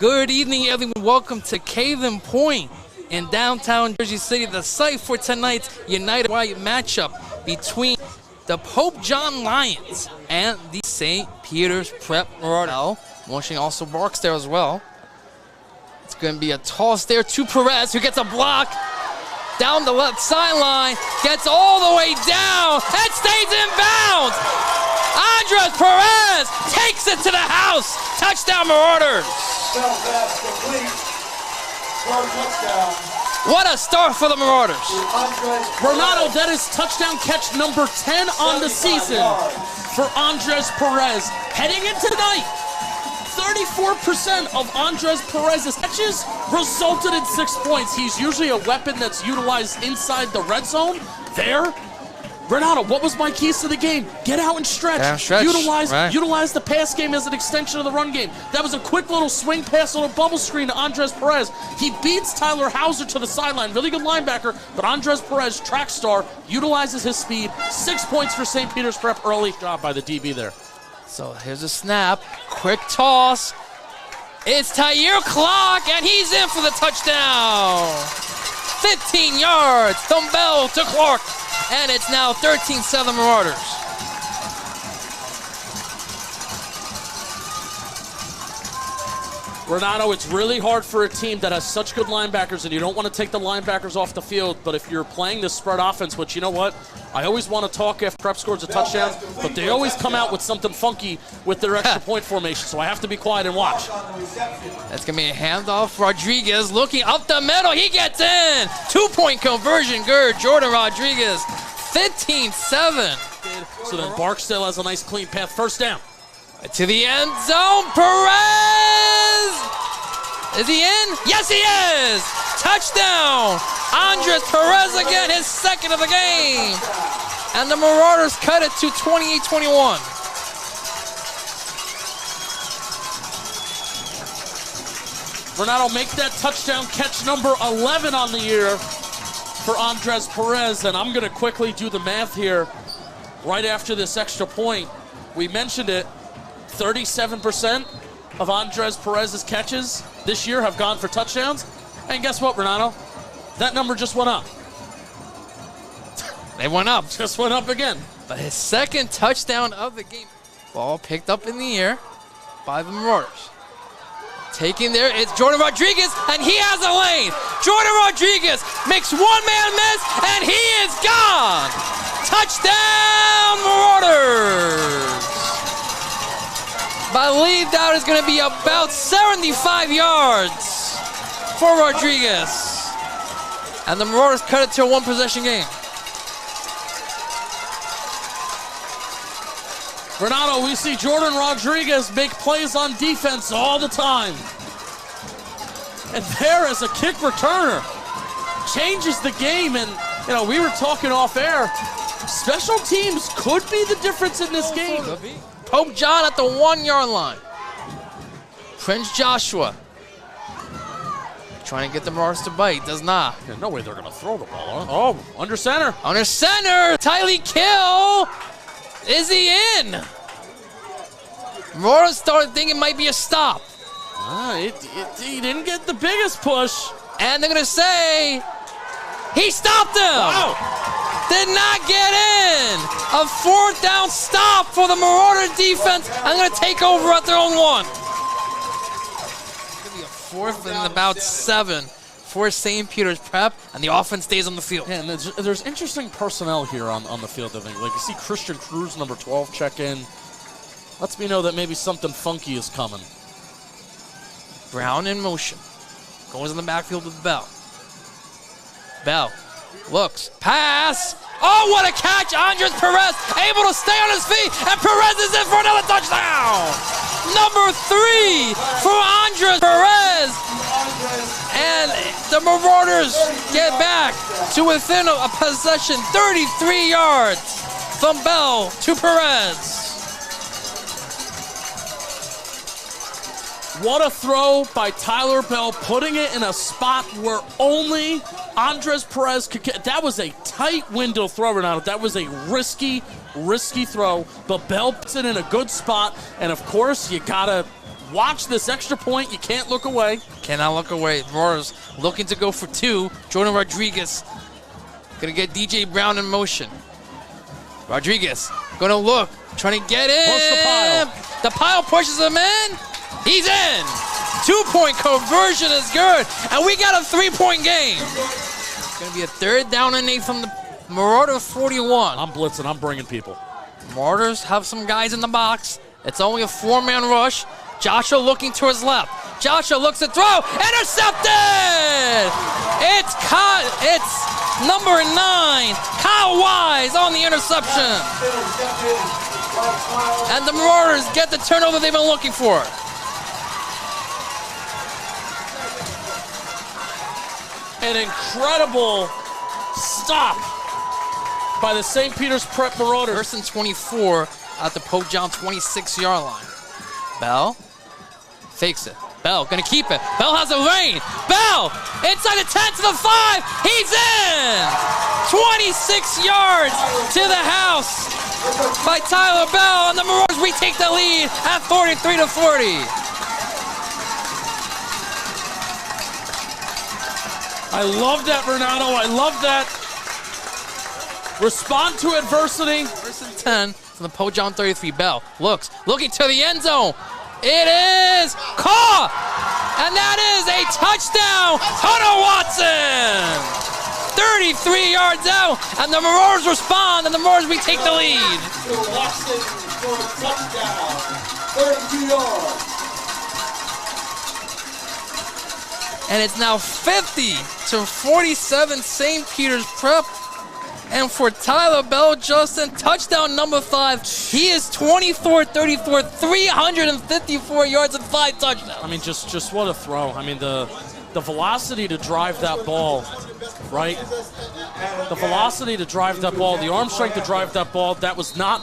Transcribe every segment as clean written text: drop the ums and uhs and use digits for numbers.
Good evening, everyone. Welcome to Caven Point in downtown Jersey City, the site for tonight's United White matchup between the Pope John Lions and the St. Peter's Prep Marauders. Motion also barks there as well. It's going to be a toss there to Perez, who gets a block down the left sideline, gets all the way down, and stays in bounds. Andres Perez takes it to the house. Touchdown, Marauders. What a start for the Marauders. Renato, that is touchdown catch number 10 on the season for Andres Perez. Heading into tonight, 34% of Andres Perez's catches resulted in 6 points. He's usually a weapon that's utilized inside the red zone. There, Renato, what was my keys to the game? Get out and stretch. Utilize the pass game as an extension of the run game. That was a quick little swing pass, little bubble screen to Andres Perez. He beats Tyler Hauser to the sideline. Really good linebacker, but Andres Perez, track star, utilizes his speed. 6 points for St. Peter's Prep early. Job by the DB there. So here's a snap, quick toss. It's Tyre Clark, and he's in for the touchdown. 15 yards from Bell to Clark. And it's now 13-7 Marauders. Renato, it's really hard for a team that has such good linebackers, and you don't want to take the linebackers off the field, but if you're playing this spread offense, which, you know what, I always want to talk after Prep scores a touchdown, but they always come out with something funky with their extra point formation, so I have to be quiet and watch. That's going to be a handoff. Rodrigues looking up the middle. He gets in. 2-point conversion. Good. Jordan Rodrigues, 15-7. So then Barksdale has a nice clean path. First down. To the end zone. Perez! Is he in? Yes, he is! Touchdown! Andres Perez again, his second of the game. And the Marauders cut it to 28-21. Renato, make that touchdown catch number 11 on the year for Andres Perez. And I'm going to quickly do the math here right after this extra point. We mentioned it, 37% of Andres Perez's catches this year have gone for touchdowns. And guess what, Renato? That number just went up. They went up. Just went up again. But his second touchdown of the game. Ball picked up in the air by the Marauders. Taking there, it's Jordan Rodrigues, and he has a lane. Jordan Rodrigues makes one man miss, and he is gone. Touchdown, Marauders. I believe that is going to be about 75 yards for Rodrigues. And the Marauders cut it to a one-possession game. Renato, we see Jordan Rodrigues make plays on defense all the time. And there is a kick returner. Changes the game, and you know, we were talking off air. Special teams could be the difference in this game. Pope John at the 1-yard line. Prince Joshua trying to get the Marauders to bite. Does not. Yeah, no way they're going to throw the ball. Oh, under center. Under center. Tylee Kill. Is he in? Marauders started thinking it might be a stop. He didn't get the biggest push. And they're going to say he stopped him. Wow. Did not get in. A fourth down stop for the Marauder defense. I'm going to take over at their own one. It's going to be a fourth and about 7 for St. Peter's Prep, and the offense stays on the field. Yeah, and there's interesting personnel here on the field, I think. Like, you see Christian Cruz, number 12, check in. Lets me know that maybe something funky is coming. Brown in motion. Goes in the backfield with Bell. Bell looks, pass. Oh, what a catch! Andres Perez able to stay on his feet, and Perez is in for another touchdown. Number 3 for Andres Perez. And the Marauders get back to within a possession, 33 yards from Bell to Perez. What a throw by Tyler Bell, putting it in a spot where only Andres Perez could get. That was a tight window throw, Renato. That was a risky throw, but Bell puts it in a good spot, and of course, you gotta watch this extra point. You can't look away. Cannot look away. Marauders looking to go for 2. Jordan Rodrigues gonna get DJ Brown in motion. Rodrigues gonna look, trying to get in. Push the pile. The pile pushes him in. He's in. 2-point conversion is good. And we got a 3-point game. It's gonna be a 3rd down and 8 from the Marauder 41. I'm blitzing, I'm bringing people. Marauders have some guys in the box. It's only a 4-man rush. Joshua looking to his left. Joshua looks to throw. Intercepted! It's caught. It's number 9, Kyle Wise on the interception. And the Marauders get the turnover they've been looking for. An incredible stop by the St. Peter's Prep Marauders. 1st and 24 at the Pope John 26-yard line. Bell fakes it. Bell gonna keep it. Bell has a lane. Bell inside the 10 to the 5. He's in. 26 yards to the house by Tyler Bell, and the Marauders retake the lead at 43-40. I love that, Renato. I love that. Respond to adversity. 1st and 10 from the Pope John 33. Bell looking to the end zone. It is caught, and that is a touchdown, Hunter Watson. 33 yards out, and the Marauders respond, and the Marauders retake the lead. Watson for a touchdown, 32 yards. And it's now 50-47 St. Peter's Prep. And for Tyler Bell, Justin, touchdown number 5. He is 24-34, 354 yards and 5 touchdowns. I mean, just what a throw. I mean, the velocity to drive that ball, right? The velocity to drive that ball, the arm strength to drive that ball, that was not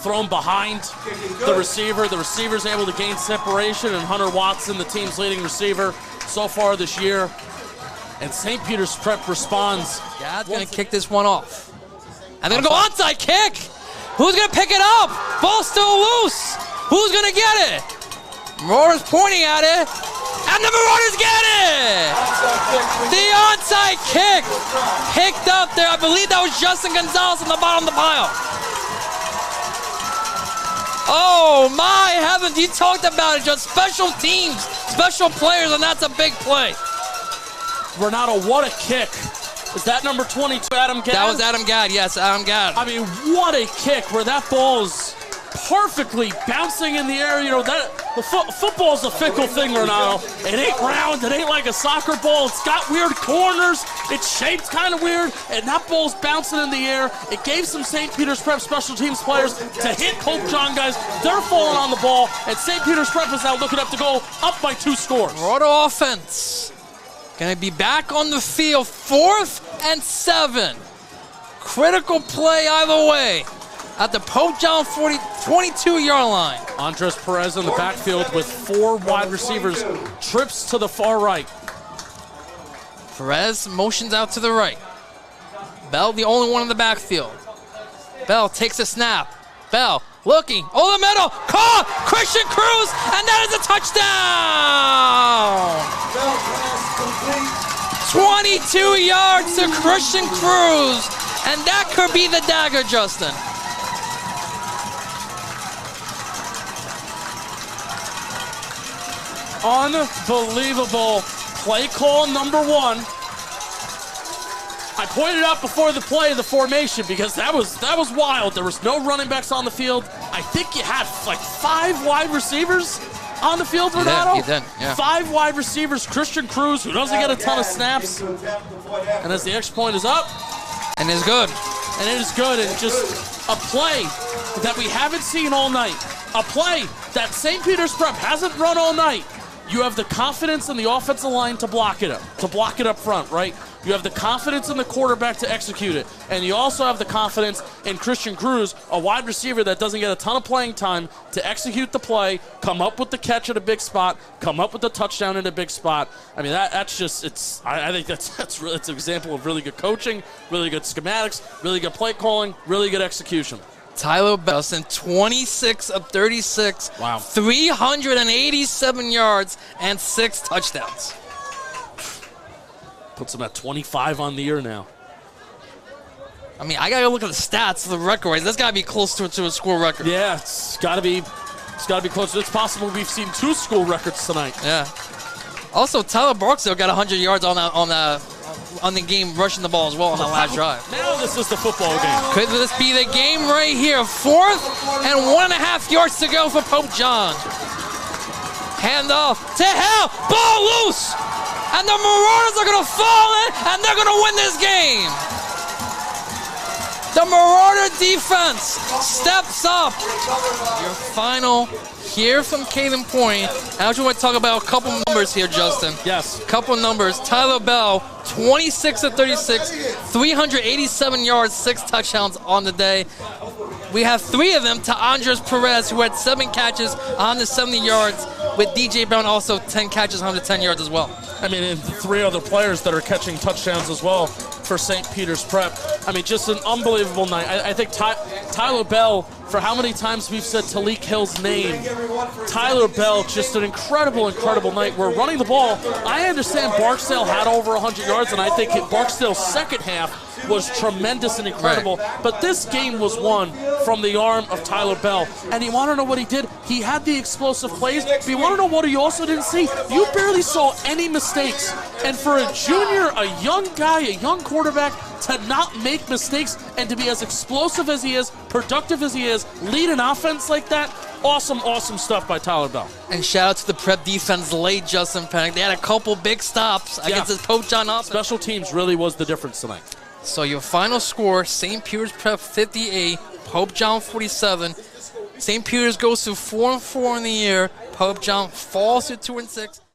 thrown behind the receiver. The receiver's able to gain separation, and Hunter Watson, the team's leading receiver so far this year. And St. Peter's Prep responds. Gad's going to kick this one off. And they're going to go onside kick. Who's going to pick it up? Ball's still loose. Who's going to get it? Marauders pointing at it. And the Marauders get it! The onside kick picked up there. I believe that was Justin Gonzalez on the bottom of the pile. Oh my heavens, you talked about it. Just special teams, special players, and that's a big play. Renato, what a kick. Is that number 22, Adam Gadd? That was Adam Gadd, yes, Adam Gadd. I mean, what a kick where that ball's perfectly bouncing in the air. You know, football's a fickle thing, Renato. It ain't round, it ain't like a soccer ball. It's got weird corners. It's shaped kind of weird, and that ball's bouncing in the air. It gave some St. Peter's Prep special teams players to hit Pope John guys. They're falling on the ball, and St. Peter's Prep is now looking up to go up by 2 scores. Marauder offense gonna be back on the field, 4th and 7. Critical play either way at the Pope John 22-yard line. Andres Perez in the backfield with 4 wide receivers. Trips to the far right. Perez motions out to the right. Bell, the only one in the backfield. Bell takes a snap. Bell looking over the middle. Caught! Christian Cruz, and that is a touchdown! 22 yards to Christian Cruz, and that could be the dagger, Justin. Unbelievable play call number 1. I pointed out before the play the formation because that was wild. There was no running backs on the field. I think you had like 5 wide receivers on the field, Renato. You did, yeah. 5 wide receivers. Christian Cruz, who doesn't get a ton of snaps. And as the extra point is up. And it's good. And it is good. And just a play that we haven't seen all night. A play that St. Peter's Prep hasn't run all night. You have the confidence in the offensive line to block it up front, right? You have the confidence in the quarterback to execute it. And you also have the confidence in Christian Cruz, a wide receiver that doesn't get a ton of playing time, to execute the play, come up with the catch at a big spot, come up with the touchdown in a big spot. I mean, that's just, I think it's an example of really good coaching, really good schematics, really good play calling, really good execution. Tyler Bell in 26 of 36. Wow. 387 yards and 6 touchdowns. Puts him at 25 on the year now. I mean, I gotta look at the stats of the record. That's gotta be close to a school record. Yeah, it's gotta be close. It's possible we've seen 2 school records tonight. Yeah. Also, Tyler Barksdale got 100 yards on the game, rushing the ball as well on the last drive. Now this is the football game. Could this be the game right here? 4th and 1.5 yards to go for Pope John. Handoff to Hell, ball loose, and the Marauders are gonna fall in, and they're gonna win this game. The Marauder defense steps up. Your final here from Caden Point. I actually want to talk about a couple numbers here, Justin. Yes. A couple numbers. Tyler Bell, 26 of 36, 387 yards, 6 touchdowns on the day. We have 3 of them to Andres Perez, who had 7 catches, 170 yards, with DJ Brown also 10 catches, 110 yards as well. I mean, and 3 other players that are catching touchdowns as well for St. Peter's Prep. I mean, just an unbelievable night. I think Tyler Bell, for how many times we've said Talik Hill's name, Tyler Bell, just an incredible, incredible night. We're running the ball. I understand Barksdale had over 100 yards, and I think Barksdale's second half was tremendous and incredible. Right. But this game was won from the arm of Tyler Bell. And you want to know what he did? He had the explosive plays, but you want to know what he also didn't see? You barely saw any mistakes. And for a junior, a young guy, a young quarterback, to not make mistakes and to be as explosive as he is, productive as he is, lead an offense like that, awesome, awesome stuff by Tyler Bell. And shout out to the Prep defense late, Justin Penik. They had a couple big stops against this Pope John offense. Special teams really was the difference tonight. So your final score, St. Peter's Prep 58, Pope John 47. St. Peter's goes to 4-4 in the year. Pope John falls to 2-6.